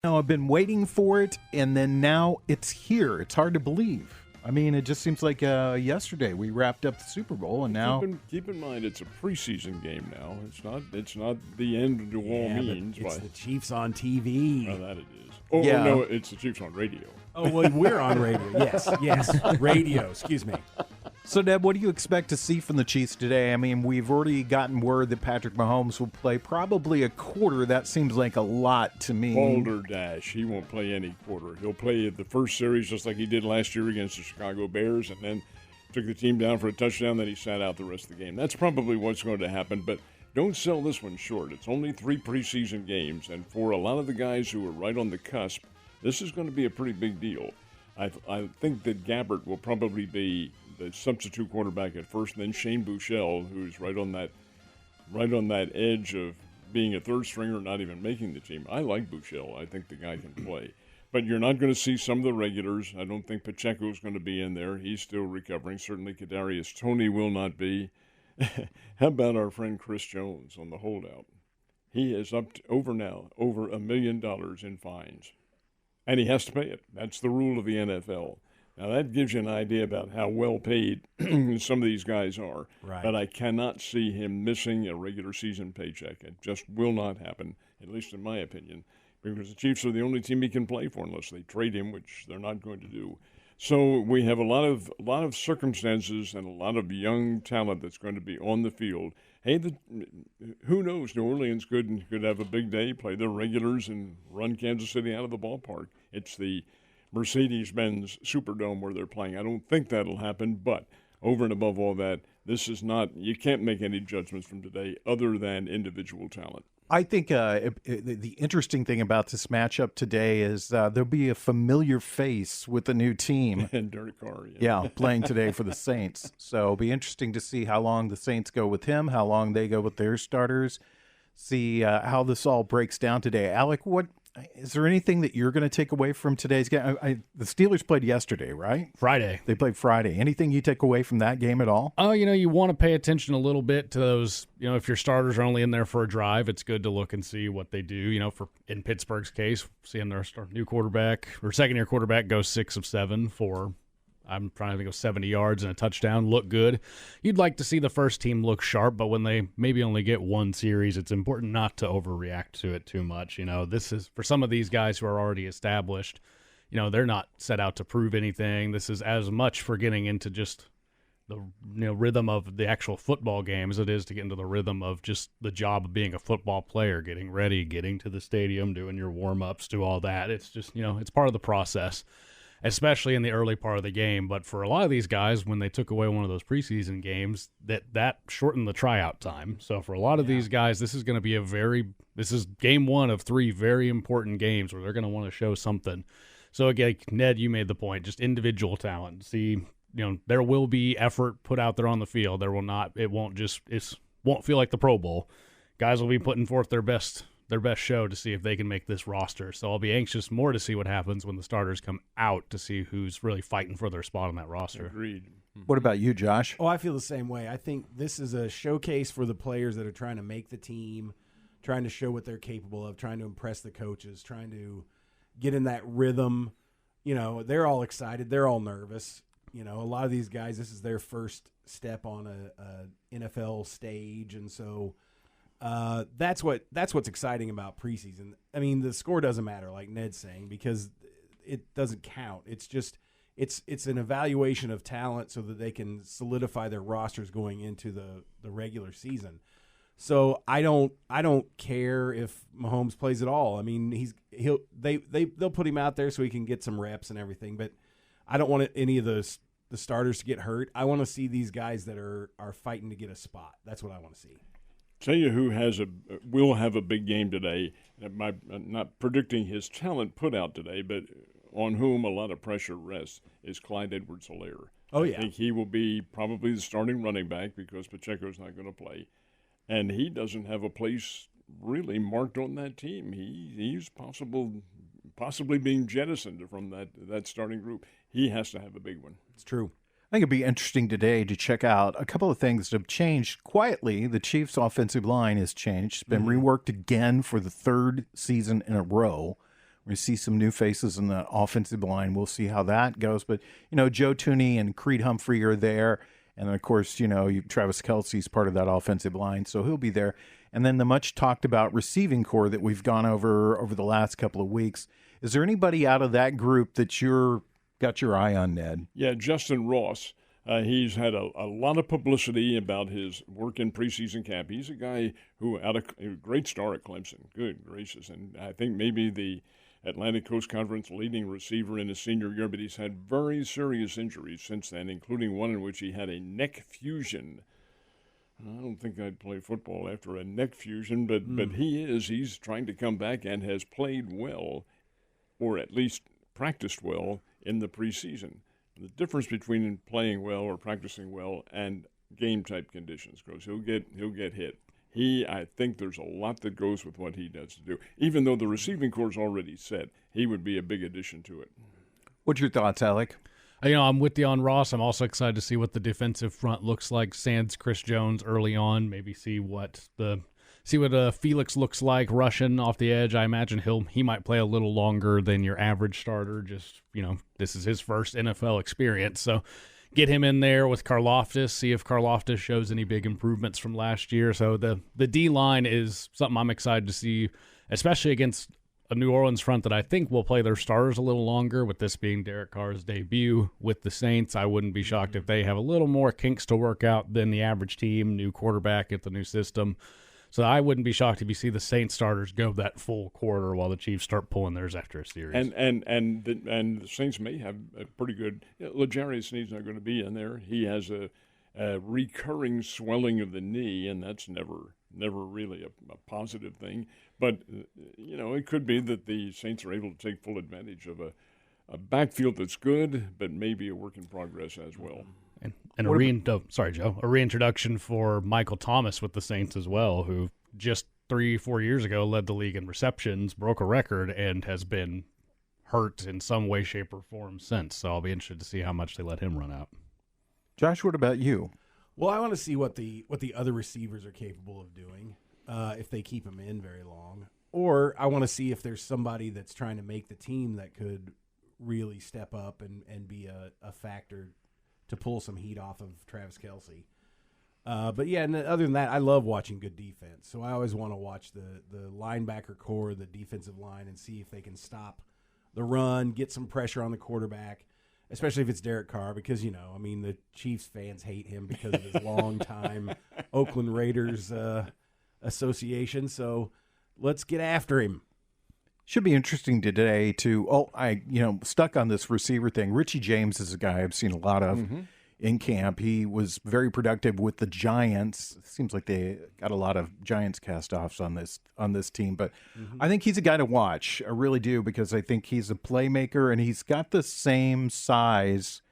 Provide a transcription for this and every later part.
No, I've been waiting for it, and then now it's here. It's hard to believe. I mean, it just seems like yesterday we wrapped up the Super Bowl, and now keep in mind it's a preseason game now. It's not the end to all means. But it's the Chiefs on TV. Oh, that it is. Oh, yeah. No, it's the Chiefs on radio. Oh, well, we're on radio. Yes, radio. Excuse me. So, Ned, what do you expect to see from the Chiefs today? I mean, we've already gotten word that Patrick Mahomes will play probably a quarter. That seems like a lot to me. Balderdash. He won't play any quarter. He'll play the first series just like he did last year against the Chicago Bears, and then took the team down for a touchdown. Then he sat out the rest of the game. That's probably what's going to happen, but don't sell this one short. It's only 3 preseason games, and for a lot of the guys who are right on the cusp, this is going to be a pretty big deal. I think that Gabbert will probably be the substitute quarterback at first, and then Shane Buechele, who's right on that edge of being a third stringer, not even making the team. I like Buechele. I think the guy can play. But you're not going to see some of the regulars. I don't think Pacheco's going to be in there. He's still recovering. Certainly Kadarius Toney will not be. How about our friend Chris Jones on the holdout? He is up to over $1 million in fines. And he has to pay it. That's the rule of the NFL. Now, that gives you an idea about how well paid some of these guys are. Right. But I cannot see him missing a regular season paycheck. It just will not happen, at least in my opinion, because the Chiefs are the only team he can play for unless they trade him, which they're not going to do. So we have a lot of circumstances and a lot of young talent that's going to be on the field. Hey, who knows? New Orleans could have a big day, play their regulars, and run Kansas City out of the ballpark. It's the Mercedes-Benz Superdome where they're playing. I don't think that'll happen, but over and above all that, this is not – you can't make any judgments from today other than individual talent. I think the interesting thing about this matchup today is there'll be a familiar face with the new team. And Derek Carr, yeah, playing today for the Saints. So it'll be interesting to see how long the Saints go with him, how long they go with their starters, see how this all breaks down today. Alec, is there anything that you're going to take away from today's game? The Steelers played yesterday, right? Friday. They played Friday. Anything you take away from that game at all? Oh, you want to pay attention a little bit to those, if your starters are only in there for a drive, it's good to look and see what they do. For in Pittsburgh's case, seeing their new quarterback or second-year quarterback go 6 of 7 for, I'm trying to think of 70 yards and a touchdown, look good. You'd like to see the first team look sharp, but when they maybe only get one series, it's important not to overreact to it too much. This is, for some of these guys who are already established, they're not set out to prove anything. This is as much for getting into just the rhythm of the actual football game as it is to get into the rhythm of just the job of being a football player, getting ready, getting to the stadium, doing your warm-ups, do all that. It's just, it's part of the process, especially in the early part of the game. But for a lot of these guys, when they took away one of those preseason games, that shortened the tryout time. So for a lot of these guys, this is going to be this is game 1 of 3 very important games where they're going to want to show something. So again, Ned, you made the point, just individual talent. See, there will be effort put out there on the field. It won't feel like the Pro Bowl. Guys will be putting forth their best show to see if they can make this roster. So I'll be anxious more to see what happens when the starters come out to see who's really fighting for their spot on that roster. Agreed. What about you, Josh? Oh, I feel the same way. I think this is a showcase for the players that are trying to make the team, trying to show what they're capable of, trying to impress the coaches, trying to get in that rhythm. They're all excited. They're all nervous. A lot of these guys, this is their first step on a NFL stage, and so that's what's exciting about preseason. I mean, the score doesn't matter, like Ned's saying, because it doesn't count. It's just it's an evaluation of talent so that they can solidify their rosters going into the regular season. So I don't care if Mahomes plays at all. I mean, they'll put him out there so he can get some reps and everything, but I don't want any of the starters to get hurt. I want to see these guys that are fighting to get a spot. That's what I want to see. Tell you who will have a big game today. I'm not predicting his talent put out today, but on whom a lot of pressure rests is Clyde Edwards-Helaire. Oh, yeah. I think he will be probably the starting running back because Pacheco's not going to play. And he doesn't have a place really marked on that team. He's possibly being jettisoned from that starting group. He has to have a big one. It's true. I think it'd be interesting today to check out a couple of things that have changed quietly. The Chiefs' offensive line has changed. It's been reworked again for the 3rd season in a row, We see some new faces in the offensive line. We'll see how that goes. But, Joe Tooney and Creed Humphrey are there. And, of course, Travis Kelce's part of that offensive line, so he'll be there. And then the much-talked-about receiving core that we've gone over the last couple of weeks. Is there anybody out of that group that you're got your eye on, Ned? Yeah, Justin Ross. He's had a lot of publicity about his work in preseason camp. He's a guy who a great star at Clemson. Good gracious. And I think maybe the Atlantic Coast Conference leading receiver in his senior year, but he's had very serious injuries since then, including one in which he had a neck fusion. I don't think I'd play football after a neck fusion, but he's trying to come back and has played well, or at least practiced well in the preseason. The difference between playing well or practicing well and game-type conditions, because he'll get hit. I think there's a lot that goes with what he does to do. Even though the receiving corps is already set, he would be a big addition to it. What's your thoughts, Alec? I'm with you on Ross. I'm also excited to see what the defensive front looks like. Sans Chris Jones early on, maybe see what Felix looks like rushing off the edge. I imagine he might play a little longer than your average starter. Just, this is his first NFL experience. So get him in there with Karlaftis, see if Karlaftis shows any big improvements from last year. So the D-line is something I'm excited to see, especially against a New Orleans front that I think will play their starters a little longer, with this being Derek Carr's debut with the Saints. I wouldn't be shocked if they have a little more kinks to work out than the average team, new quarterback at the new system. So I wouldn't be shocked if you see the Saints starters go that full quarter while the Chiefs start pulling theirs after a series. And the Saints may have a pretty good. L'Jarius Sneed's not going to be in there. He has a recurring swelling of the knee, and that's never really a positive thing. But it could be that the Saints are able to take full advantage of a backfield that's good, but maybe a work in progress as well. And a reintroduction for Michael Thomas with the Saints as well, who just 3-4 years ago led the league in receptions, broke a record, and has been hurt in some way, shape, or form since. So I'll be interested to see how much they let him run out. Josh, what about you? Well, I want to see what the other receivers are capable of doing if they keep him in very long. Or I want to see if there's somebody that's trying to make the team that could really step up and be a factor to pull some heat off of Travis Kelce. But yeah, and other than that, I love watching good defense. So I always want to watch the linebacker core, the defensive line, and see if they can stop the run, get some pressure on the quarterback, especially if it's Derek Carr, because, the Chiefs fans hate him because of his long-time Oakland Raiders association. So let's get after him. Should be interesting today stuck on this receiver thing. Richie James is a guy I've seen a lot of in camp. He was very productive with the Giants. It seems like they got a lot of Giants cast-offs on this team, but I think he's a guy to watch. I really do, because I think he's a playmaker, and he's got the same size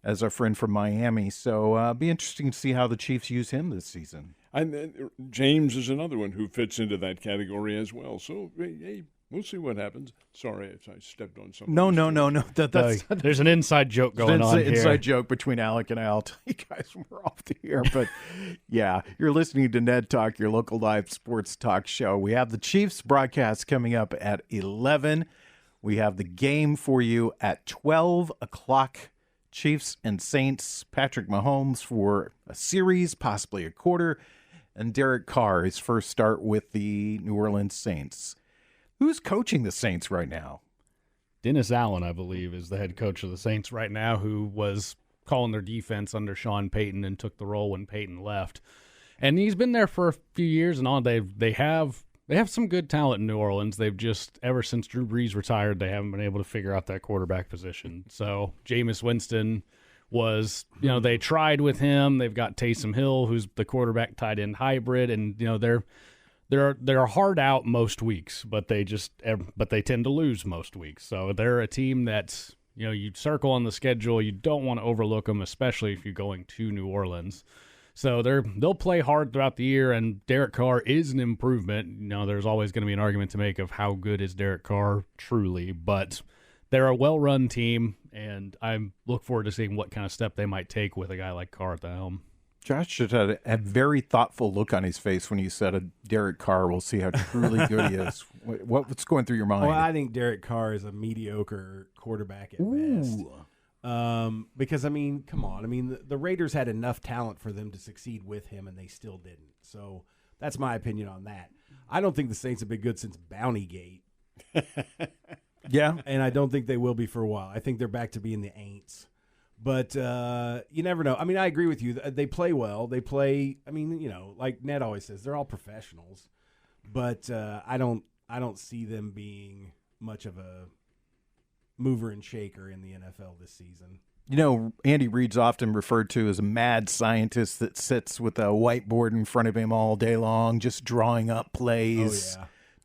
as our friend from Miami. So be interesting to see how the Chiefs use him this season. And James is another one who fits into that category as well. So, hey, we'll see what happens. Sorry if I stepped on something. No. There's an inside joke going on here. Inside joke between Alec and I. I'll tell you guys when we're off the air. But, yeah, you're listening to Ned Talk, your local live sports talk show. We have the Chiefs broadcast coming up at 11. We have the game for you at 12 o'clock. Chiefs and Saints. Patrick Mahomes for a series, possibly a quarter. And Derek Carr, his first start with the New Orleans Saints. Who's coaching the Saints right now? Dennis Allen, I believe, is the head coach of the Saints right now, who was calling their defense under Sean Payton and took the role when Payton left. And he's been there for a few years and on. They have some good talent in New Orleans. They've just, ever since Drew Brees retired, they haven't been able to figure out that quarterback position. So Jameis Winston was, they tried with him. They've got Taysom Hill, who's the quarterback tight end hybrid, and they're hard out most weeks, but they tend to lose most weeks. So they're a team that's, you circle on the schedule. You don't want to overlook them, especially if you're going to New Orleans. So they'll play hard throughout the year, and Derek Carr is an improvement. There's always going to be an argument to make of how good is Derek Carr truly, but they're a well-run team, and I look forward to seeing what kind of step they might take with a guy like Carr at the helm. Josh should have a very thoughtful look on his face when you said Derek Carr. We'll see how truly good he is. What's going through your mind? Well, I think Derek Carr is a mediocre quarterback at best. Because, I mean, come on. I mean, the Raiders had enough talent for them to succeed with him, and they still didn't. So that's my opinion on that. I don't think the Saints have been good since Bountygate. Yeah. And I don't think they will be for a while. I think they're back to being the Aints. But you never know. I mean, I agree with you. They play well. They play, I mean, you know, like Ned always says, they're all professionals. But I don't see them being much of a mover and shaker in the NFL this season. You know, Andy Reid's often referred to as a mad scientist that sits with a whiteboard in front of him all day long, just drawing up plays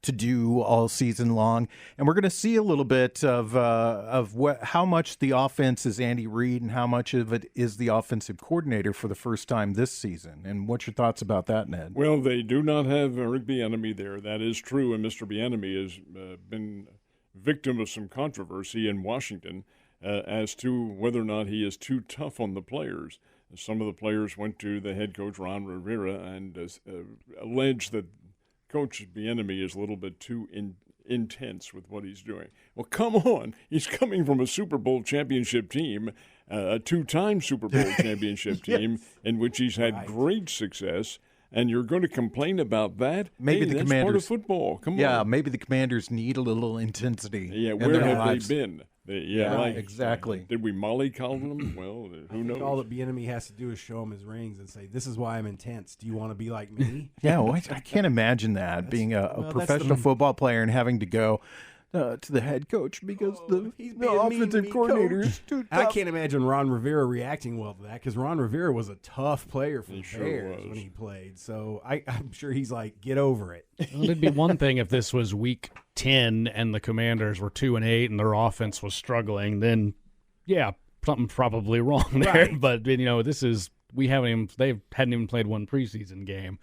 to do all season long. And we're going to see a little bit of how much the offense is Andy Reid and how much of it is the offensive coordinator for the first time this season. And what's your thoughts about that, Ned? Well, they do not have Eric Bieniemy there. That is true, and Mr. Bieniemy has been victim of some controversy in Washington as to whether or not he is too tough on the players. Some of the players went to the head coach, Ron Rivera, and alleged that Coach Bieniemy is a little bit too intense with what he's doing. Well, come on. He's coming from a Super Bowl championship team, a two-time Super Bowl championship team in which he's had great success. And you're going to complain about that? Maybe the that's Commanders. Part of football. Come on. Yeah, maybe the Commanders need a little intensity. Yeah, in where their have lives. they been? Exactly. Did we mollycoddle them? Well, who knows? All that Bieniemy has to do is show him his rings and say, "This is why I'm intense. Do you want to be like me?" Yeah, well, I can't imagine that being a professional football player and having to go to the head coach because the offensive coordinator is too tough. I can't imagine Ron Rivera reacting well to that because Ron Rivera was a tough player for the Bears when he played. So I'm sure he's like, get over it. Well, it'd be one thing if this was week 10 and the Commanders were 2-8 and their offense was struggling. Then, yeah, something's probably wrong there. Right. But you know, they hadn't even played one preseason game,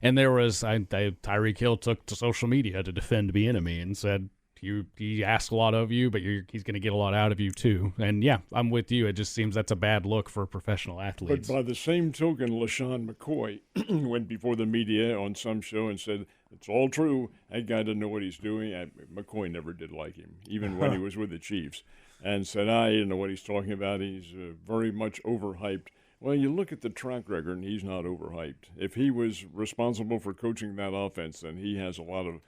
and there was Tyreek Hill took to social media to defend Bieniemy and said, he asked a lot of you, but he's going to get a lot out of you too. And yeah, I'm with you. It just seems that's a bad look for professional athletes. But by the same token, LaShawn McCoy went before the media on some show and said, it's all true. That guy doesn't know what he's doing. McCoy never did like him, even when he was with the Chiefs. And said, I don't know what he's talking about. He's very much overhyped. Well, you look at the track record, and he's not overhyped. If he was responsible for coaching that offense, then he has a lot of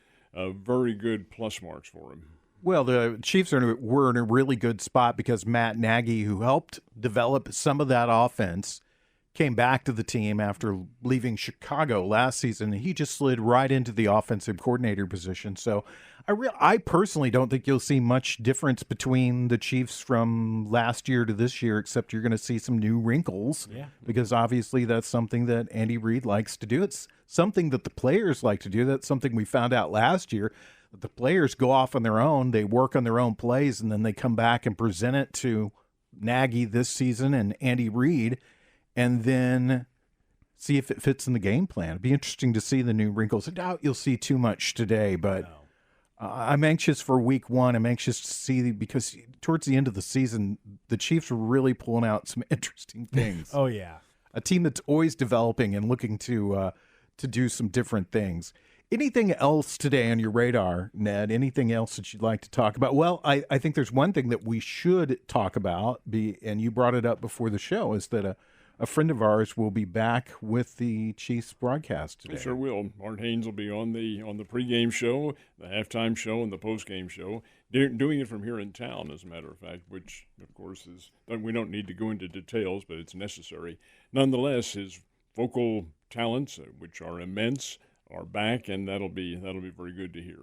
very good plus marks for him. Well, the Chiefs were in a really good spot because Matt Nagy, who helped develop some of that offense, came back to the team after leaving Chicago last season. He just slid right into the offensive coordinator position. So I personally don't think you'll see much difference between the Chiefs from last year to this year, except you're going to see some new wrinkles because obviously that's something that Andy Reid likes to do. It's something that the players like to do. That's something we found out last year. That the players go off on their own, they work on their own plays, and then they come back and present it to Nagy this season and Andy Reid, and then see if it fits in the game plan. It'd be interesting to see the new wrinkles. I doubt you'll see too much today, but I'm anxious for week one. I'm anxious to see because towards the end of the season, the Chiefs are really pulling out some interesting things. Oh, yeah. A team that's always developing and looking to do some different things. Anything else today on your radar, Ned? Anything else that you'd like to talk about? Well, I think there's one thing that we should talk about, and you brought it up before the show, is that a friend of ours will be back with the Chiefs broadcast today. I sure will. Art Haynes will be on the pregame show, the halftime show, and the postgame show, doing it from here in town, as a matter of fact, which, of course, we don't need to go into details, but it's necessary. Nonetheless, his vocal talents, which are immense, are back, and that'll be very good to hear.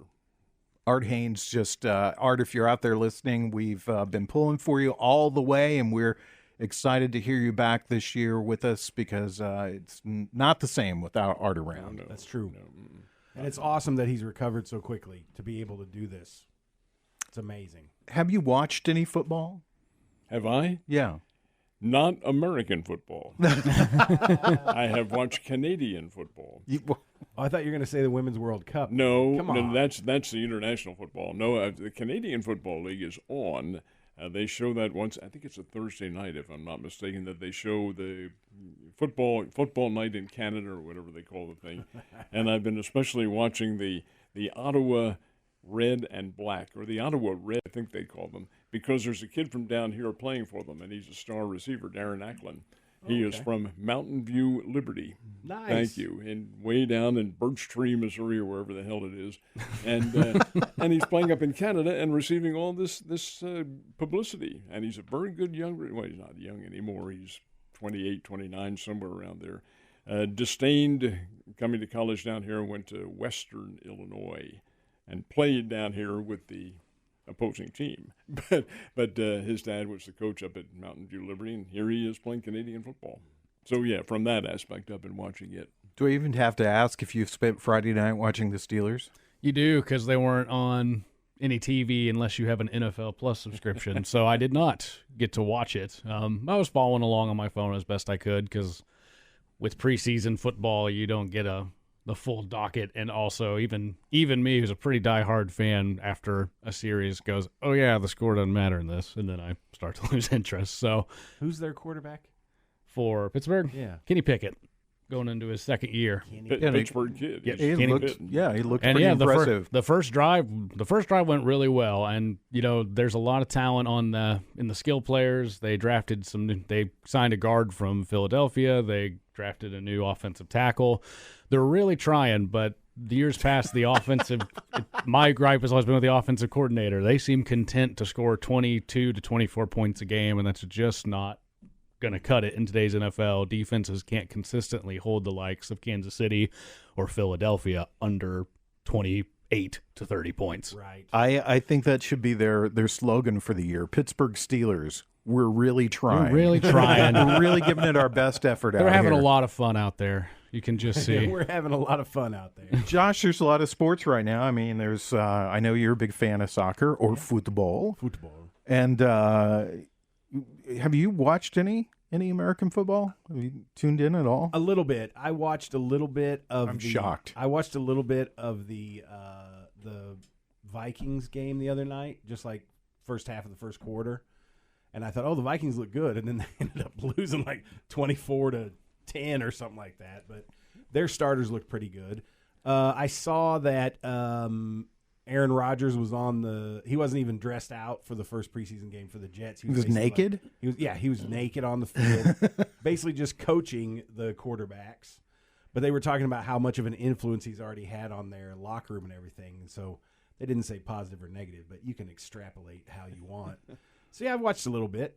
Art Haynes, Art, if you're out there listening, we've been pulling for you all the way, and we're excited to hear you back this year with us because it's not the same without Art around. No, that's true. No. And it's awesome that he's recovered so quickly to be able to do this. It's amazing. Have you watched any football? Have I? Yeah. Not American football. I have watched Canadian football. I thought you were going to say the Women's World Cup. No, Come on. that's the international football. No, the Canadian Football League is on. They show that once. I think it's a Thursday night, if I'm not mistaken, that they show the football night in Canada or whatever they call the thing. And I've been especially watching the Ottawa Red and Black, or the Ottawa Red, I think they call them, because there's a kid from down here playing for them, and he's a star receiver, Darren Acklin. He is from Mountain View, Liberty. Nice. Thank you. And way down in Birch Tree, Missouri, or wherever the hell it is. And and he's playing up in Canada and receiving all this publicity. And he's a very good young, well, he's not young anymore. He's 28, 29, somewhere around there. Disdained coming to college down here and went to Western, Illinois, and played down here with the opposing team. But his dad was the coach up at Mountain View Liberty, and here he is playing Canadian football. So, yeah, from that aspect, I've been watching it. Do I even have to ask if you've spent Friday night watching the Steelers? You do, because they weren't on any TV unless you have an NFL Plus subscription. So I did not get to watch it. I was following along on my phone as best I could, because with preseason football, you don't get the full docket, and also even me, who's a pretty diehard fan, after a series goes, oh yeah, the score doesn't matter in this, and then I start to lose interest. So, who's their quarterback for Pittsburgh? Yeah, Kenny Pickett, going into his second year. Pittsburgh kid. Yeah, he looked and pretty impressive. The first drive went really well, and there's a lot of talent in the skill players. They drafted they signed a guard from Philadelphia. They drafted a new offensive tackle. They're really trying, but the years past, the offensive, my gripe has always been with the offensive coordinator. They seem content to score 22 to 24 points a game, and that's just not going to cut it in today's NFL. Defenses can't consistently hold the likes of Kansas City or Philadelphia under 28 to 30 points. Right. I think that should be their slogan for the year. Pittsburgh Steelers. We're really trying. We're really trying. We're really giving it our best effort out here. They're having a lot of fun out there. You can just see. We're having a lot of fun out there. Josh, there's a lot of sports right now. I mean, there's I know you're a big fan of soccer or football. And have you watched any American football? Have you tuned in at all? A little bit. I watched a little bit of shocked. I watched a little bit of the Vikings game the other night, just like first half of the first quarter. And I thought, the Vikings look good, and then they ended up losing like 24-10 or something like that. But their starters looked pretty good. I saw that Aaron Rodgers was he wasn't even dressed out for the first preseason game for the Jets. He was naked? He was naked on the field, basically just coaching the quarterbacks. But they were talking about how much of an influence he's already had on their locker room and everything. And so they didn't say positive or negative, but you can extrapolate how you want. So, yeah, I've watched a little bit.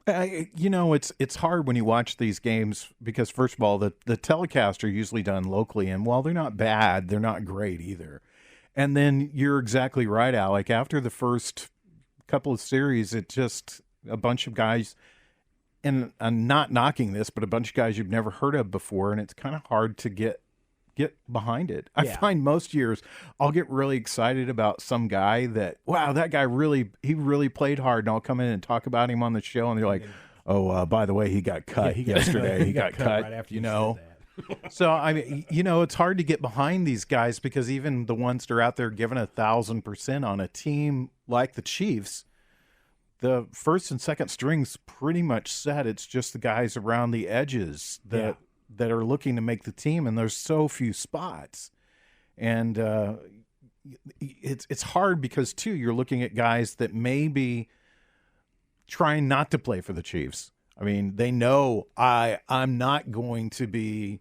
It's hard when you watch these games because, first of all, the telecasts are usually done locally, and while they're not bad, they're not great either. And then you're exactly right, Alec. After the first couple of series, it just a bunch of guys, and I'm not knocking this, but a bunch of guys you've never heard of before, and it's kind of hard to get behind it. I find most years I'll get really excited about some guy that, wow, that guy really played hard, and I'll come in and talk about him on the show, and they're like, by the way, he got cut yesterday. He got cut right after you said that. So, I mean, it's hard to get behind these guys because even the ones that are out there giving 1,000% on a team like the Chiefs, the first and second strings pretty much set. It's just the guys around the edges that are looking to make the team, and there's so few spots. And it's hard because, too, you're looking at guys that may be trying not to play for the Chiefs. I mean, they know I'm not going to be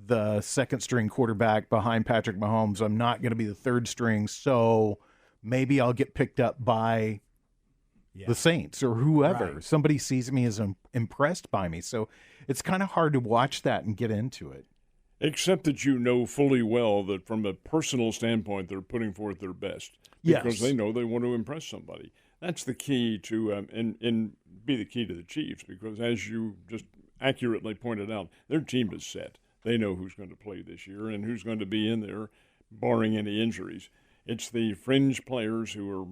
the second string quarterback behind Patrick Mahomes. I'm not going to be the third string, so maybe I'll get picked up by the Saints or whoever. Right. Somebody sees me as impressed by me. So it's kind of hard to watch that and get into it. Except that you know fully well that from a personal standpoint, they're putting forth their best. Because they know they want to impress somebody. That's the key to, and be the key to the Chiefs, because as you just accurately pointed out, their team is set. They know who's going to play this year and who's going to be in there, barring any injuries. It's the fringe players who are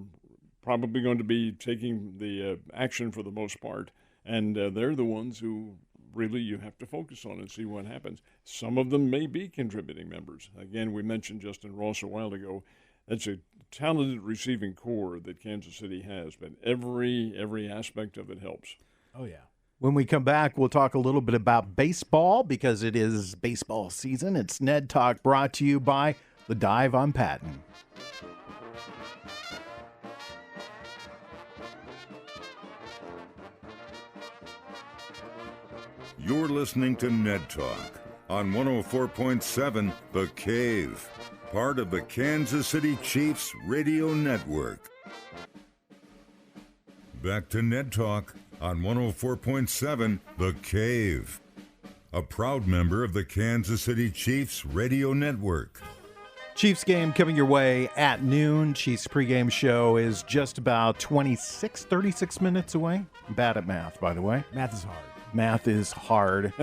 probably going to be taking the action for the most part, and they're the ones who really you have to focus on and see what happens. Some of them may be contributing members. Again, we mentioned Justin Ross a while ago. That's a talented receiving core that Kansas City has, but every aspect of it helps. Oh, yeah. When we come back, we'll talk a little bit about baseball because it is baseball season. It's Ned Talk brought to you by The Dive on Patton. You're listening to Ned Talk on 104.7 The Cave, part of the Kansas City Chiefs radio network. Back to Ned Talk on 104.7 The Cave, a proud member of the Kansas City Chiefs radio network. Chiefs game coming your way at noon. Chiefs pregame show is just about 36 minutes away. I'm bad at math, by the way. Math is hard. Math is hard.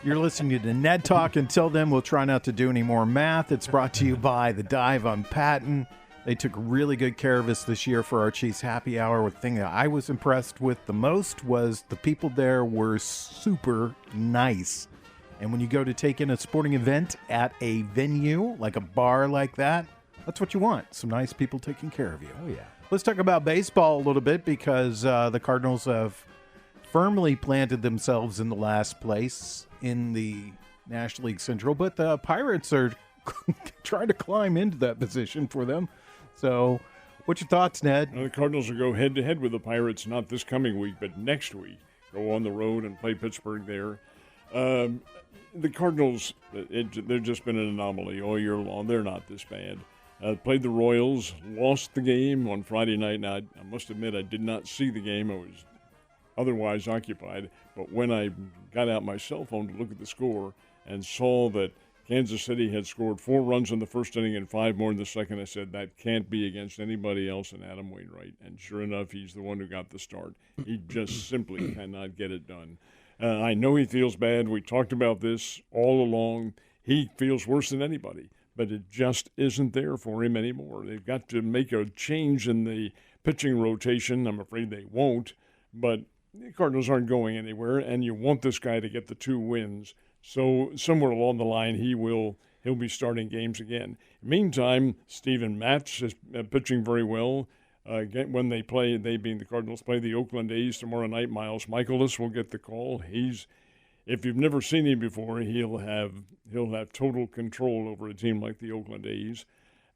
You're listening to Ned Talk. Until then, we'll try not to do any more math. It's brought to you by The Dive on Patton. They took really good care of us this year for our Chiefs Happy Hour. The thing that I was impressed with the most was the people there were super nice. And when you go to take in a sporting event at a venue, like a bar like that, that's what you want. Some nice people taking care of you. Oh, yeah. Let's talk about baseball a little bit because the Cardinals have firmly planted themselves in the last place in the National League Central, but the Pirates are trying to climb into that position for them. So, what's your thoughts, Ned? Now, the Cardinals will go head-to-head with the Pirates, not this coming week, but next week. Go on the road and play Pittsburgh there. The Cardinals, they've just been an anomaly all year long. They're not this bad. Played the Royals, lost the game on Friday night. Now, I must admit I did not see the game. I was otherwise occupied. But when I got out my cell phone to look at the score and saw that Kansas City had scored 4 runs in the first inning and 5 more in the second, I said, that can't be against anybody else than Adam Wainwright. And sure enough, he's the one who got the start. He just simply cannot get it done. I know he feels bad. We talked about this all along. He feels worse than anybody, but it just isn't there for him anymore. They've got to make a change in the pitching rotation. I'm afraid they won't, but the Cardinals aren't going anywhere, and you want this guy to get the 2 wins. So somewhere along the line, he'll be starting games again. Meantime, Steven Matz is pitching very well. When they being the Cardinals, play the Oakland A's tomorrow night, Miles Michaelis will get the call. If you've never seen him before, he'll have total control over a team like the Oakland A's.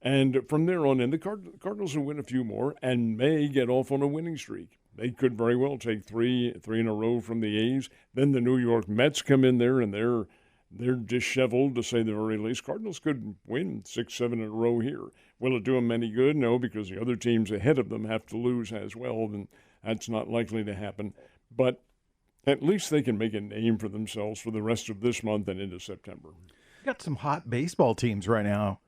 And from there on in, the Cardinals will win a few more and may get off on a winning streak. They could very well take three in a row from the A's. Then the New York Mets come in there, and they're disheveled, to say the very least. Cardinals could win 6-7 in a row here. Will it do them any good? No, because the other teams ahead of them have to lose as well, and that's not likely to happen. But at least they can make a name for themselves for the rest of this month and into September. Got some hot baseball teams right now.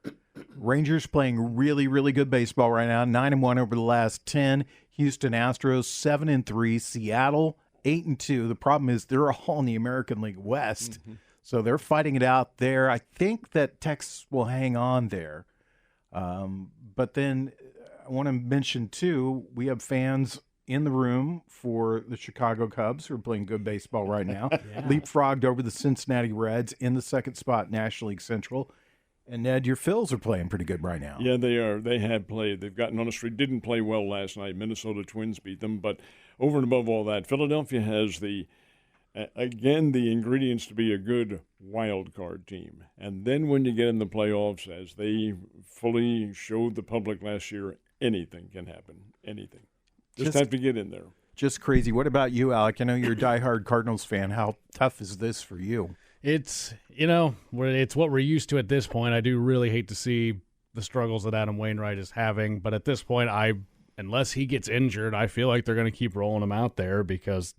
Rangers playing really, really good baseball right now. 9-1 over the last 10. Houston Astros 7-3. Seattle 8-2. The problem is they're all in the American League West, so they're fighting it out there. I think that Texas will hang on there. But then I want to mention too, we have fans in the room for the Chicago Cubs, who are playing good baseball right now. Leapfrogged over the Cincinnati Reds in the second spot, National League Central. And, Ned, your Phils are playing pretty good right now. Yeah, they are. They have played. They've gotten on a streak. Didn't play well last night. Minnesota Twins beat them. But over and above all that, Philadelphia has the ingredients to be a good wild card team. And then when you get in the playoffs, as they fully showed the public last year, anything can happen. Anything. Just have to get in there. Just crazy. What about you, Alec? I know you're a diehard Cardinals fan. How tough is this for you? It's it's what we're used to at this point. I do really hate to see the struggles that Adam Wainwright is having, but at this point, unless he gets injured, I feel like they're going to keep rolling him out there because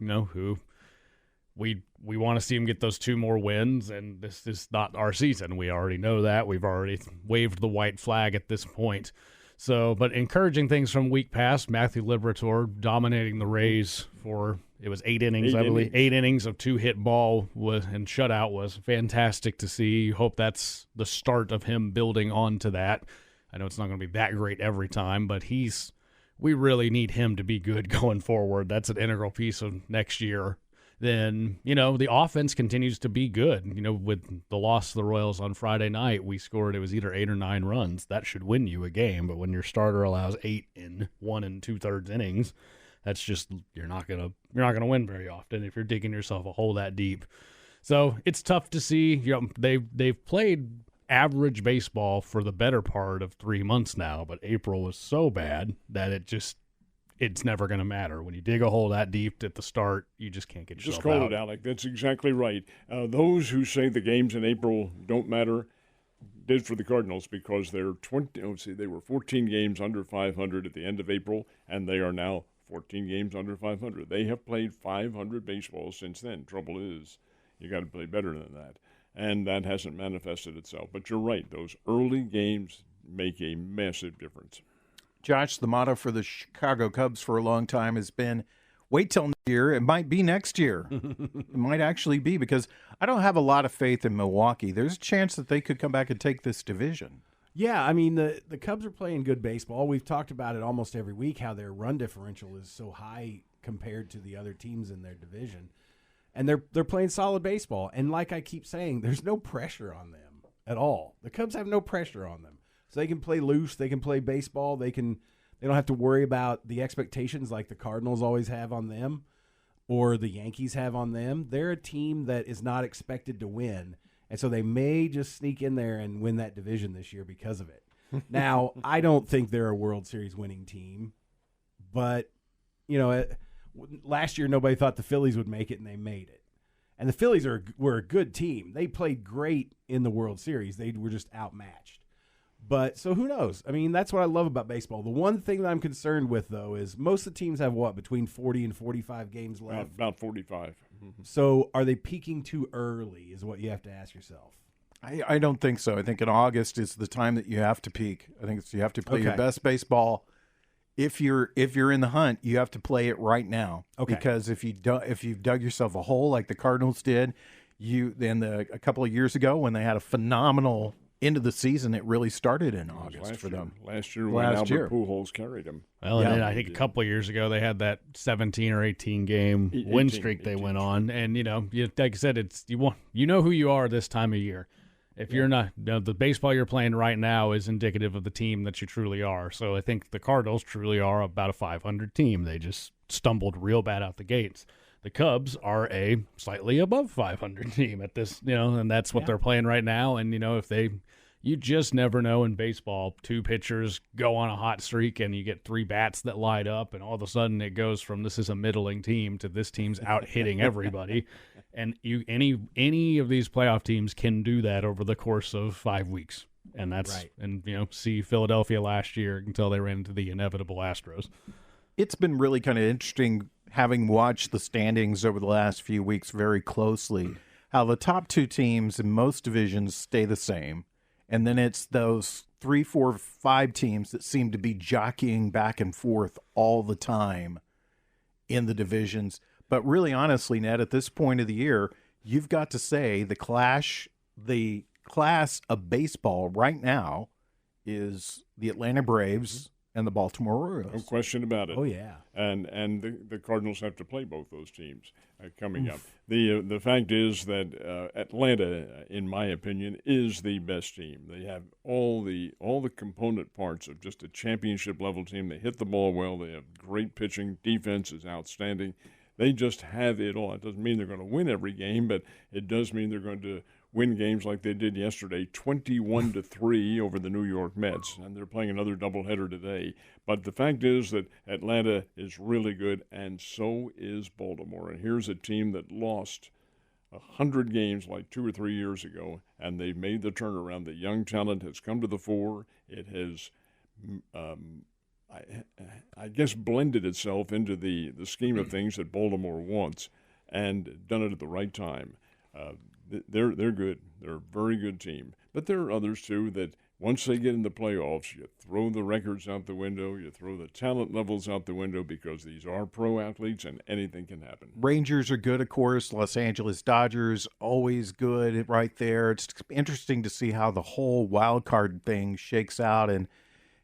we want to see him get those 2 more wins, and this is not our season. We already know that. We've already waved the white flag at this point. So, but encouraging things from week past, Matthew Liberatore dominating the Rays for, it was 8 innings, I believe. 8 innings of 2-hit ball and shutout was fantastic to see. Hope that's the start of him building onto that. I know it's not going to be that great every time, but we really need him to be good going forward. That's an integral piece of next year. then, the offense continues to be good. With the loss of the Royals on Friday night, we scored, it was either 8 or 9 runs. That should win you a game. But when your starter allows 8 in 1 2/3 innings, that's just, you're not gonna win very often if you're digging yourself a hole that deep. So it's tough to see. They've played average baseball for the better part of 3 months now, but April was so bad that it's never going to matter. When you dig a hole that deep at the start, you just can't get yourself out. Just call it, Alec. That's exactly right. Those who say the games in April don't matter did for the Cardinals, because they were 14 games under 500 at the end of April, and they are now 14 games under 500. They have played 500 baseball since then. Trouble is, you got to play better than that, and that hasn't manifested itself. But you're right; those early games make a massive difference. Josh, the motto for the Chicago Cubs for a long time has been, wait till next year. It might be next year. It might actually be, because I don't have a lot of faith in Milwaukee. There's a chance that they could come back and take this division. Yeah, I mean, the Cubs are playing good baseball. We've talked about it almost every week, how their run differential is so high compared to the other teams in their division. And they're playing solid baseball. And like I keep saying, there's no pressure on them at all. The Cubs have no pressure on them. So they can play loose, they can play baseball, they don't have to worry about the expectations like the Cardinals always have on them or the Yankees have on them. They're a team that is not expected to win, and so they may just sneak in there and win that division this year because of it. Now, I don't think they're a World Series winning team, but last year nobody thought the Phillies would make it, and they made it. And the Phillies were a good team. They played great in the World Series. They were just outmatched. But so who knows? I mean, that's what I love about baseball. The one thing that I'm concerned with, though, is most of the teams have between 40 and 45 games left? About 45. Mm-hmm. So are they peaking too early is what you have to ask yourself. I don't think so. I think in August is the time that you have to peak. I think you have to play your best baseball. If you're in the hunt, you have to play it right now. Okay. Because if you've dug yourself a hole like the Cardinals did, a couple of years ago when they had a phenomenal end of the season, it really started in August for them. Last year when Albert Pujols carried them. Well, and then I think a couple of years ago they had that 17 or 18 game win streak they went on, and like I said, it's you know who you are this time of year. If you're not, the baseball you're playing right now is indicative of the team that you truly are. So I think the Cardinals truly are about a 500 team. They just stumbled real bad out the gates. The Cubs are a slightly above 500 team at this, and that's what they're playing right now. And, you just never know in baseball. 2 pitchers go on a hot streak and you get 3 bats that light up, and all of a sudden it goes from this is a middling team to this team's out hitting everybody. And any of these playoff teams can do that over the course of 5 weeks. And that's right. And see Philadelphia last year until they ran into the inevitable Astros. It's been really kind of interesting having watched the standings over the last few weeks very closely, how the top 2 teams in most divisions stay the same. And then it's those 3, 4, 5 teams that seem to be jockeying back and forth all the time in the divisions. But really, honestly, Ned, at this point of the year, you've got to say the class of baseball right now is the Atlanta Braves and the Baltimore Orioles. No question about it. Oh, yeah. And the Cardinals have to play both those teams coming up. The fact is that Atlanta, in my opinion, is the best team. They have all the component parts of just a championship level team. They hit the ball well. They have great pitching. Defense is outstanding. They just have it all. It doesn't mean they're going to win every game, but it does mean they're going to win games like they did yesterday, 21-3 over the New York Mets, and they're playing another doubleheader today. But the fact is that Atlanta is really good, and so is Baltimore. And here's a team that lost 100 games like 2 or 3 years ago, and they've made the turnaround. The young talent has come to the fore. It has, I guess, blended itself into the scheme of things that Baltimore wants, and done it at the right time. They're good. They're a very good team. But there are others, too, that once they get in the playoffs, you throw the records out the window, you throw the talent levels out the window, because these are pro athletes and anything can happen. Rangers are good, of course. Los Angeles Dodgers, always good right there. It's interesting to see how the whole wild card thing shakes out. And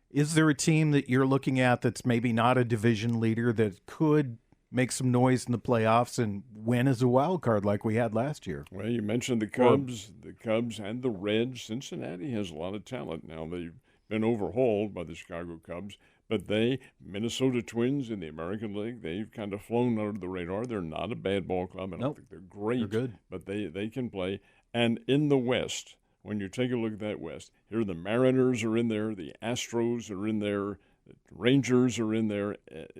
is there a team that you're looking at that's maybe not a division leader that could make some noise in the playoffs and win as a wild card like we had last year. Well, you mentioned the Cubs and the Reds. Cincinnati has a lot of talent now. They've been overhauled by the Chicago Cubs, but Minnesota Twins in the American League, they've kind of flown under the radar. They're not a bad ball club. I don't think they're great. They're good. But they can play. And in the West, when you take a look at that West, here the Mariners are in there, the Astros are in there, the Rangers are in there.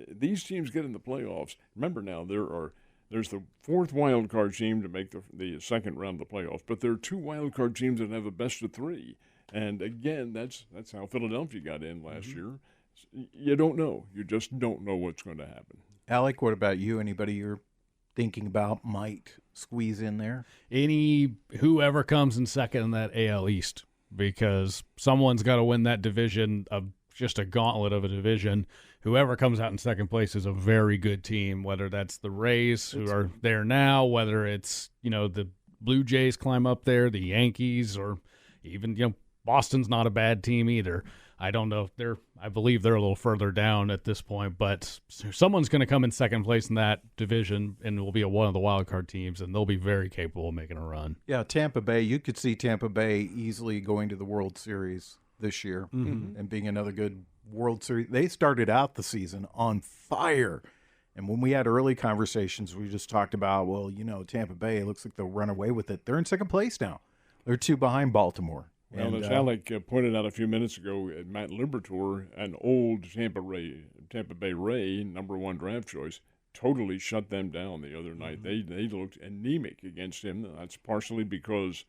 These teams get in the playoffs. Remember now, there's the fourth wild card team to make the second round of the playoffs, but there are two wild card teams that have a best of three. And again, that's how Philadelphia got in last year. You don't know. You just don't know what's going to happen. Alec, what about you? Anybody you're thinking about might squeeze in there? Whoever comes in second in that AL East, because someone's got to win that division of just a gauntlet of a division. Whoever comes out in second place is a very good team, whether that's the Rays who are there now, whether it's, the Blue Jays climb up there, the Yankees, or even, Boston's not a bad team either. I don't know if I believe they're a little further down at this point, but someone's going to come in second place in that division and will be one of the wild card teams, and they'll be very capable of making a run. Yeah, Tampa Bay, you could see Tampa Bay easily going to the World Series this year and being another good World Series. They started out the season on fire. And when we had early conversations, we just talked about, Tampa Bay, it looks like they'll run away with it. They're in second place now. They're 2 behind Baltimore. Well, as Alec pointed out a few minutes ago, Matt Liberatore, an old Tampa Bay Ray, number 1 draft choice, totally shut them down the other night. They looked anemic against him. That's partially because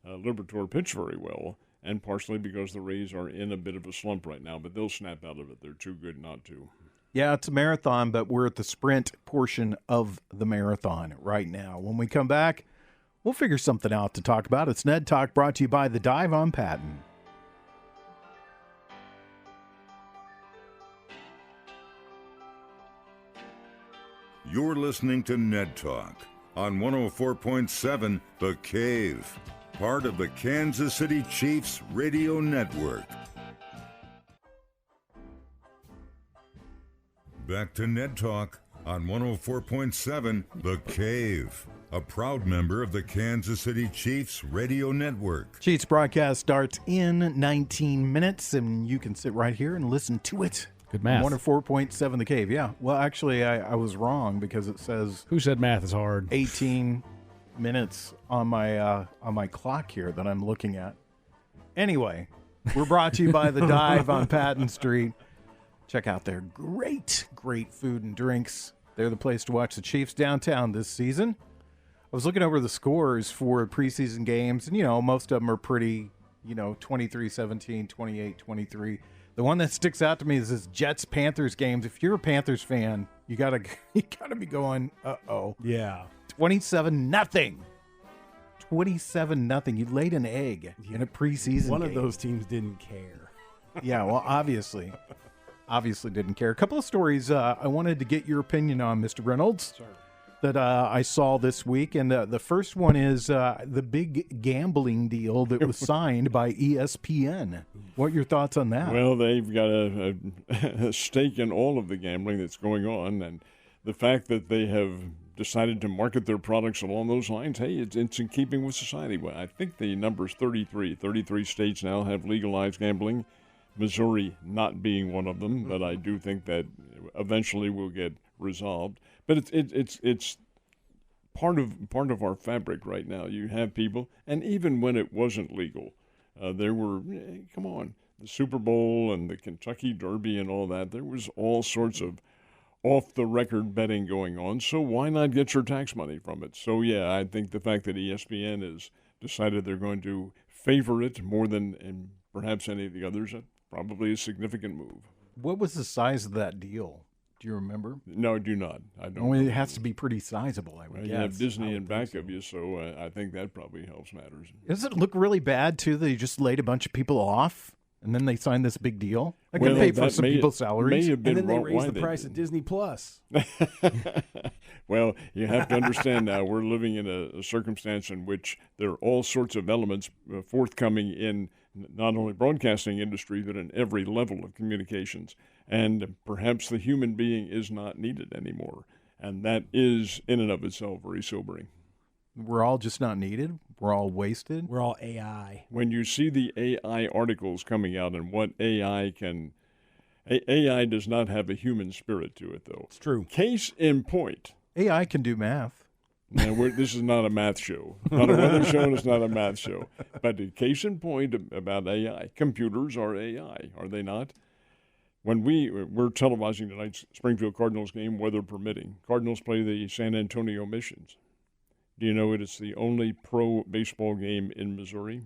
Liberatore pitched very well, and partially because the Rays are in a bit of a slump right now, but they'll snap out of it. They're too good not to. Yeah, it's a marathon, but we're at the sprint portion of the marathon right now. When we come back, we'll figure something out to talk about. It's Ned Talk, brought to you by The Dive on Patton. You're listening to Ned Talk on 104.7 The Cave, part of the Kansas City Chiefs Radio Network. Back to Ned Talk on 104.7 The Cave, a proud member of the Kansas City Chiefs Radio Network. Chiefs broadcast starts in 19 minutes, and you can sit right here and listen to it. Good math. 104.7 The Cave, yeah. Well, actually, I was wrong because it says... Who said math is hard? 18 minutes on my clock here that I'm looking at. Anyway, we're brought to you by The Dive on Patton Street. Check out their great food and drinks. They're the place to watch the Chiefs downtown this season. I was looking over the scores for preseason games, and, most of them are pretty, 23-17, 28-23. The one that sticks out to me is this Jets-Panthers games. If you're a Panthers fan, you gotta be going, uh-oh. Yeah. 27-0. 27-0. You laid an egg in a preseason One game. of those teams didn't care. Yeah, well, obviously didn't care. A couple of stories I wanted to get your opinion on, Mr. Reynolds, that I saw this week. And the first one is the big gambling deal that was signed by ESPN. What are your thoughts on that? Well, they've got a stake in all of the gambling that's going on, and the fact that they have decided to market their products along those lines, hey, it's in keeping with society. Well, I think the number is 33. 33 states now have legalized gambling, Missouri not being one of them, but I do think that eventually will get resolved. But it's part of our fabric right now. You have people, and even when it wasn't legal, there were, come on, the Super Bowl and the Kentucky Derby and all that. There was all sorts of off-the-record betting going on, so why not get your tax money from it? So, yeah, I think the fact that ESPN has decided they're going to favor it more than perhaps any of the others, probably a significant move. What was the size of that deal? Do you remember? No, I do not. I don't. Well, it has to be pretty sizable, I would guess. You have Disney in back of you, so I think that probably helps matters. Does it look really bad, too, that you just laid a bunch of people off and then they signed this big deal? I can pay for some people's salaries. May have been and then they why raised the price of Disney Plus. Well, you have to understand now we're living in a circumstance in which there are all sorts of elements forthcoming in not only broadcasting industry, but in every level of communications. And perhaps the human being is not needed anymore. And that is, in and of itself, very sobering. We're all just not needed. We're all wasted. We're all AI. When you see the AI articles coming out and what AI can, AI does not have a human spirit to it, though. It's true. Case in point. AI can do math. Now, this is not a math show. Not a weather show, and it's not a math show. But the case in point about AI, computers are AI, are they not? When we're televising tonight's Springfield Cardinals game, weather permitting. Cardinals play the San Antonio Missions. Do you know it's the only pro baseball game in Missouri?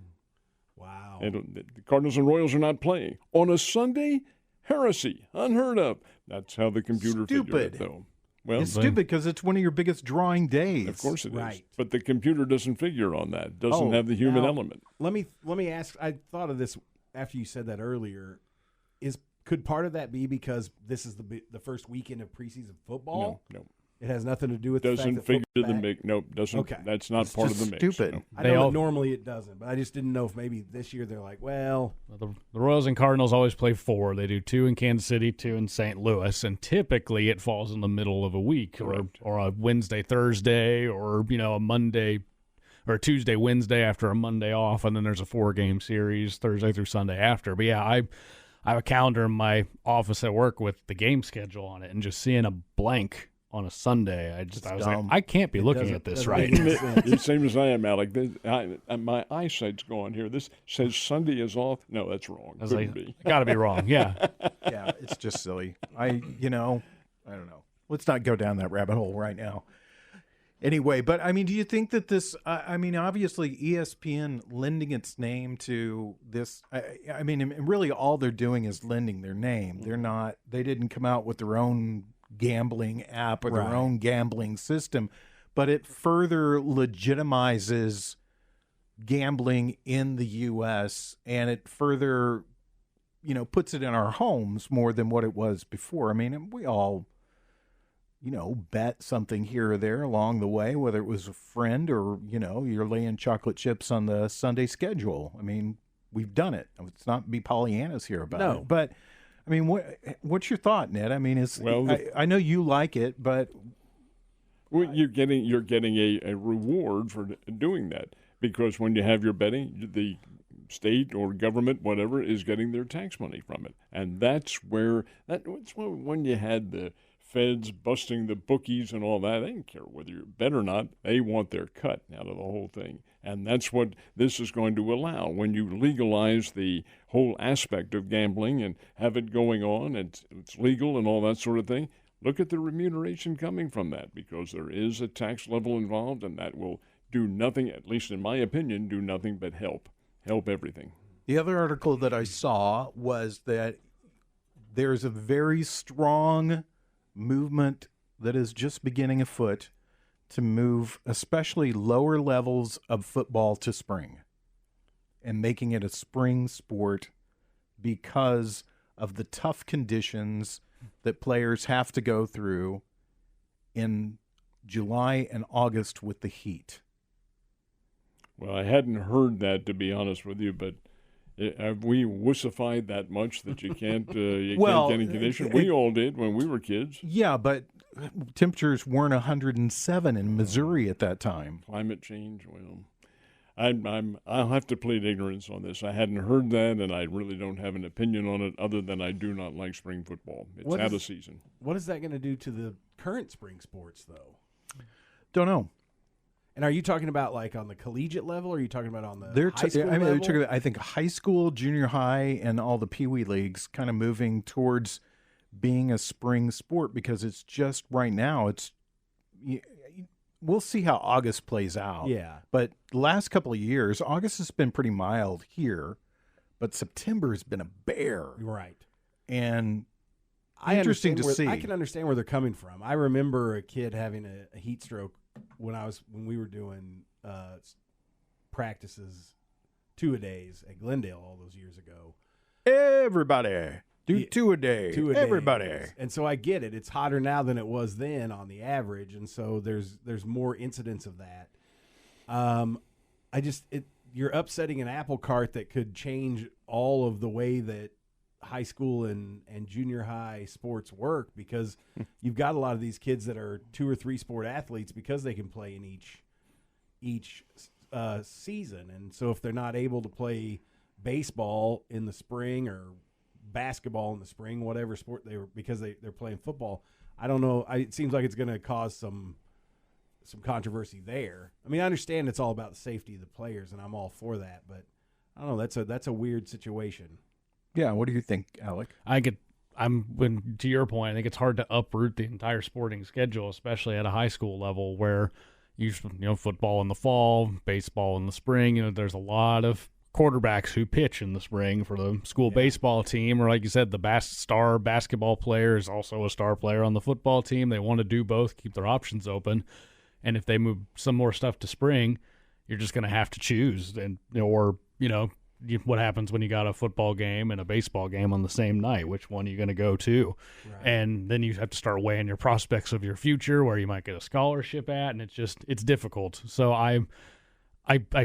Wow. And the Cardinals and Royals are not playing. On a Sunday? Heresy. Unheard of. That's how the computer figured it, though. Well, It's stupid because it's one of your biggest drawing days. of course it is. Right. But the computer doesn't figure on that. Doesn't have the human now, element. Let me ask. I thought of this after you said that earlier. Could part of that be because this is the first weekend of preseason football? No. It has nothing to do with the fact Doesn't that figure the football's back? mix. Nope, doesn't. Okay. That's not It's part of just the mix. stupid. No. I They know all- that normally it doesn't, but I just didn't know if maybe this year they're like, well, The Royals and Cardinals always play 4. They do 2 in Kansas City, 2 in St. Louis, and typically it falls in the middle of a week, or a Wednesday, Thursday, or a Monday or a Tuesday, Wednesday after a Monday off, and then there's a 4-game series Thursday through Sunday after. But yeah, I have a calendar in my office at work with the game schedule on it, and just seeing a blank on a Sunday, I was dumb. like, I can't be looking doesn't- at this doesn't right. make any sense. It's same as I am, Alec. My eyesight's going here. This says Sunday is off. No, that's wrong. I was Couldn't like, be. got to be wrong. Yeah. Yeah, it's just silly. I don't know. Let's not go down that rabbit hole right now. Anyway, but I mean, do you think that this? Obviously, ESPN lending its name to this. I mean, and really, all they're doing is lending their name. They're not. They didn't come out with their own gambling app or their Right. own gambling system, but it further legitimizes gambling in the U.S. and it further, puts it in our homes more than what it was before. I mean, we all bet something here or there along the way, whether it was a friend or, you're laying chocolate chips on the Sunday schedule. I mean, we've done it. Let's not be Pollyannas here about No. it. But, I mean, what's your thought, Ned? I mean, I know you like it, but Well, you're getting a reward for doing that, because when you have your betting, the state or government, whatever, is getting their tax money from it, and that's when you had the feds busting the bookies and all that. They didn't care whether you bet or not. They want their cut out of the whole thing. And that's what this is going to allow. When you legalize the whole aspect of gambling and have it going on, it's legal and all that sort of thing, look at the remuneration coming from that, because there is a tax level involved, and that will do nothing, at least in my opinion, do nothing but help everything. the other article that I saw was that there's a very strong movement that is just beginning afoot to move especially lower levels of football to spring and making it a spring sport because of the tough conditions that players have to go through in July and August with the heat. Well, I hadn't heard that, to be honest with you, but have we wussified that much that you can't Well, can't get any condition? We all did when we were kids. Yeah, but temperatures weren't 107 in Missouri at that time. Climate change. Well, I'll have to plead ignorance on this. I hadn't heard that, and I really don't have an opinion on it, other than I do not like spring football. It's What out is- of season. what is that going to do to the current spring sports, though? Don't know. And are you talking about like on the collegiate level, or are you talking about on the They're high school they're level? talking about, I think, high school, junior high, and all the peewee leagues kind of moving towards being a spring sport, because it's just right now. We'll see how August plays out. Yeah. But the last couple of years, August has been pretty mild here, but September has been a bear. Right. And I interesting to understand see. I can understand where they're coming from. I remember a kid having a heat stroke when we were doing practices 2-a-days at Glendale all those years ago. everybody do Yeah, 2 a day. 2-a-days. Everybody. And so I get it. It's hotter now than it was then on the average, and so there's more incidents of that. You're upsetting an apple cart that could change all of the way that high school and junior high sports work, because you've got a lot of these kids that are 2 or 3 sport athletes because they can play in each season. And so if they're not able to play baseball in the spring or basketball in the spring, whatever sport because they're playing football, I don't know. It seems like it's going to cause some controversy there. I mean, I understand it's all about the safety of the players, and I'm all for that, but I don't know. That's a weird situation. Yeah, what do you think, Alec? To your point, I think it's hard to uproot the entire sporting schedule, especially at a high school level where football in the fall, baseball in the spring. There's a lot of quarterbacks who pitch in the spring for the school baseball team, or like you said, the star basketball player is also a star player on the football team. They want to do both, keep their options open. And if they move some more stuff to spring, you're just going to have to choose. And what happens when you got a football game and a baseball game on the same night? Which one are you going to go to? Right. And then you have to start weighing your prospects of your future, where you might get a scholarship at, and it's difficult. So I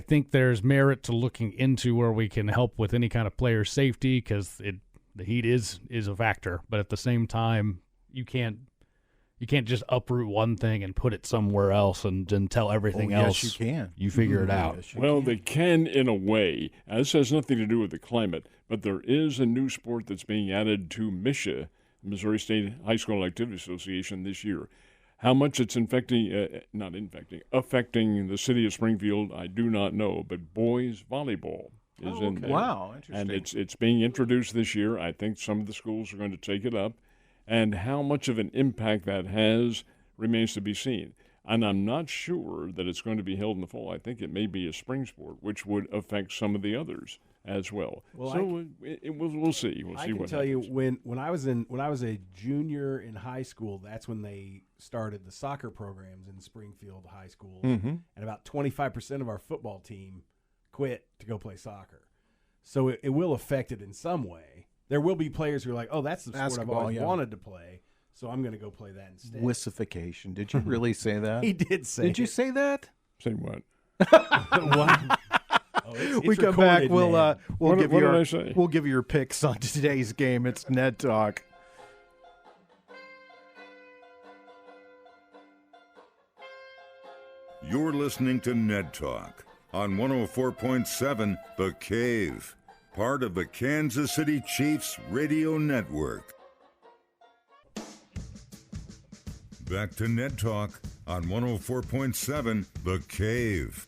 think there's merit to looking into where we can help with any kind of player safety, because the heat is a factor. But at the same time, you can't just uproot one thing and put it somewhere else and tell everything else. Yes, you can. You figure it out. Yes, they can in a way. This has nothing to do with the climate, but there is a new sport that's being added to MSHA, Missouri State High School Activity Association, this year. How much it's affecting the city of Springfield, I do not know, but boys volleyball is in there. Wow, interesting. And it's being introduced this year. I think some of the schools are going to take it up. And how much of an impact that has remains to be seen. And I'm not sure that it's going to be held in the fall. I think it may be a spring sport, which would affect some of the others as well. Well, so we'll see. We'll see what happens. I can tell you, when I was a junior in high school, that's when they started the soccer programs in Springfield high schools, and about 25% of our football team quit to go play soccer. So it will affect it in some way. There will be players who are like, oh, that's the sport I've always wanted to play, so I'm going to go play that instead. Wissification. Did you really say that? He did say Did you say that? Say what? What? It's we come back. Recorded, We'll give you your picks on today's game. It's Ned Talk. You're listening to Ned Talk on 104.7 The Cave, part of the Kansas City Chiefs radio network. Back to Ned Talk on 104.7 The Cave,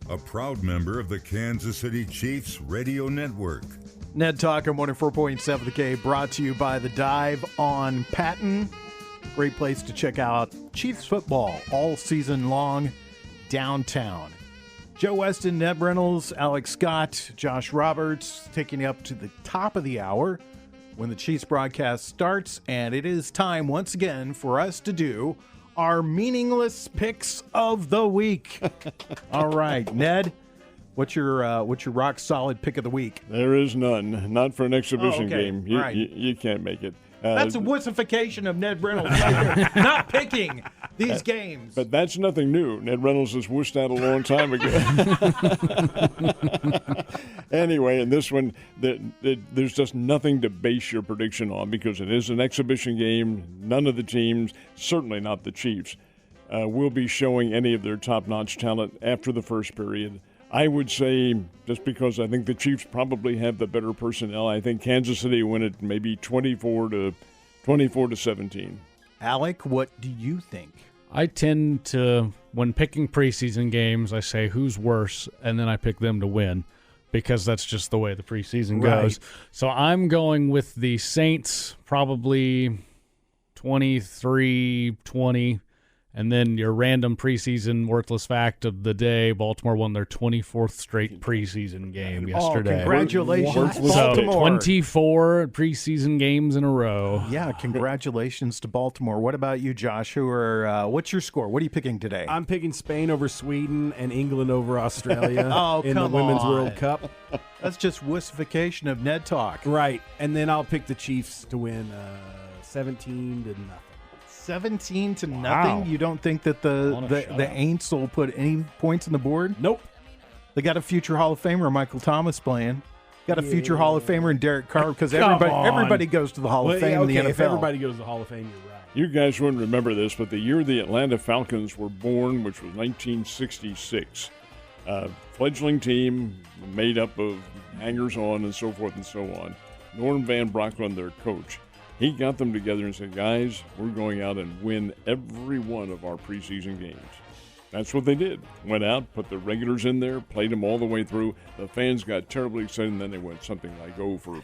a proud member of the Kansas City Chiefs radio network. Ned Talk on 104.7 The Cave, brought to you by The Dive on Patton. Great place to check out Chiefs football all season long downtown. Joe Westen, Ned Reynolds, Alex Scott, Josh Roberts, taking you up to the top of the hour when the Chiefs broadcast starts, and it is time once again for us to do our meaningless picks of the week. All right, Ned, what's your rock solid pick of the week? There is none. Not for an exhibition game. Right. You can't make it. That's a wussification of Ned Reynolds right there. Not picking these games. But that's nothing new. Ned Reynolds was wussed out a long time ago. Anyway, in this one, there's just nothing to base your prediction on because it is an exhibition game. None of the teams, certainly not the Chiefs, will be showing any of their top-notch talent after the first period. I would say, just because I think the Chiefs probably have the better personnel, I think Kansas City win it maybe 24-17. Alec, what do you think? I tend to, when picking preseason games, I say who's worse, and then I pick them to win because that's just the way the preseason goes. So I'm going with the Saints, probably 23-20. And then your random preseason worthless fact of the day, Baltimore won their 24th straight preseason game yesterday. Congratulations, So Baltimore. 24 preseason games in a row. Yeah, congratulations to Baltimore. What about you, Josh? What's your score? What are you picking today? I'm picking Spain over Sweden and England over Australia in the come Women's on. World Cup. That's just wussification of Ned Talk. Right. And then I'll pick the Chiefs to win 17-0. 17-0. Wow. You don't think that the Aints will put any points on the board? Nope. They got a future Hall of Famer, Michael Thomas, playing. Got a future Hall of Famer in Derek Carr because Come on. everybody goes to the Hall of Fame in the NFL. If everybody goes to the Hall of Fame, you're right. You guys wouldn't remember this, but the year the Atlanta Falcons were born, which was 1966, fledgling team made up of hangers-on and so forth and so on. Norm Van Brocklin, their coach, he got them together and said, guys, we're going out and win every one of our preseason games. That's what they did. Went out, put the regulars in there, played them all the way through. The fans got terribly excited, and then they went something like over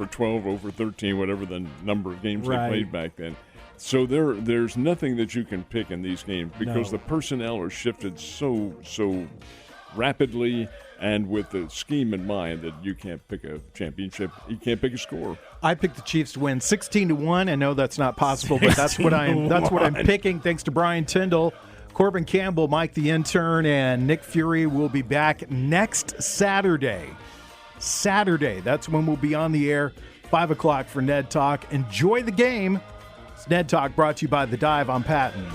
12, over 13, whatever the number of games they played back then. So there's nothing that you can pick in these games because the personnel are shifted so rapidly and with the scheme in mind that you can't pick a championship. You can't pick a score. I picked the Chiefs to win 16-1. I know that's not possible, but that's what I'm picking. Thanks to Brian Tyndall. Corbin Campbell, Mike the intern, and Nick Fury will be back next Saturday. That's when we'll be on the air, 5 o'clock for Ned Talk. Enjoy the game. It's Ned Talk brought to you by The Dive. I'm Patton.